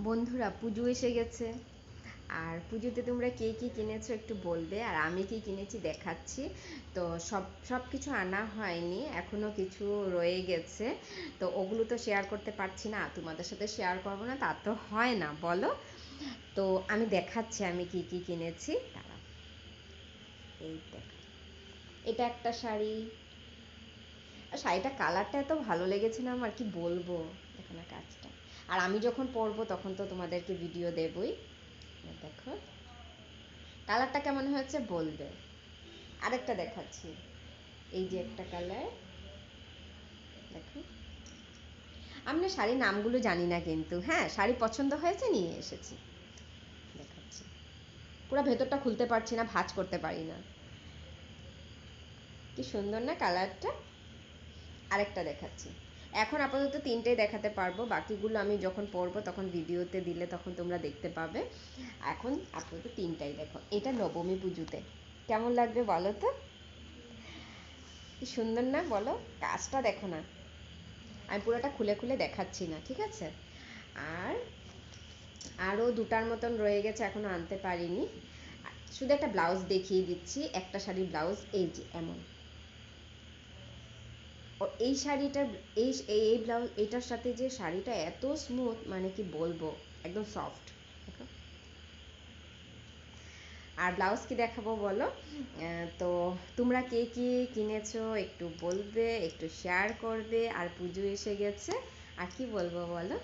বন্ধুরা, পুজো এসে গেছে। আর পুজোতে তোমরা কে কী কিনেছো একটু বলবে, আর আমি কি কিনেছি দেখাচ্ছি। তো সব কিছু আনা হয়নি, এখনো কিছু রয়ে গেছে। তো ওগুলো তো শেয়ার করতে পারছি না, তোমাদের সাথে শেয়ার করবো না তা তো হয় না বলো। তো আমি দেখাচ্ছি আমি কি কি কিনেছি, দাঁড়াও। এই দেখো, এটা একটা শাড়ি। আর শাড়িটা কালারটা এত ভালো লেগেছে না আমার, কি বলবো। দেখো না কাজটা। আর আমি যখন পরবো তখন তো তোমাদেরকে ভিডিও দেবই। দেখো কালারটা কেমন হয়েছে বলবে। আরেকটা দেখাচ্ছি, এই যে একটা কালার, দেখো। আমি না শাড়ির নামগুলো জানি না, কিন্তু হ্যাঁ শাড়ি পছন্দ হয়েছে নিয়ে এসেছি। দেখাচ্ছি, পুরো ভেতরটা খুলতে পারছি না, ভাঁজ করতে পারি না। কি সুন্দর না কালারটা। আরেকটা দেখাচ্ছি। এখন আপাতত তিনটেই দেখাতে পারবো, বাকিগুলো আমি যখন পরবো তখন ভিডিওতে দিলে তখন তোমরা দেখতে পাবে। এখন আপাতত তিনটাই দেখো। এটা নবমী পুজোতে কেমন লাগবে বলো তো। কি সুন্দর না বলো, কাজটা দেখো না। আমি পুরোটা খুলে খুলে দেখাচ্ছি না, ঠিক আছে। আর আরও দুটার মতন রয়ে গেছে, এখনো আনতে পারিনি। শুধু একটা ব্লাউজ দেখিয়ে দিচ্ছি, একটা শাড়ির ব্লাউজ এই যে এমন। ও এই শাড়িটার এই এই ব্লাউজ, এটার সাথে যে শাড়িটা এত স্মুথ, মানে কি বলবো, একদম সফট। দেখো। আর ব্লাউজ কি দেখাবো বলো। তো তোমরা কে কে কিনেছো একটু বলবে, একটু শেয়ার করবে। আর পুজো এসে গেছে, আর কি বলবো বলো।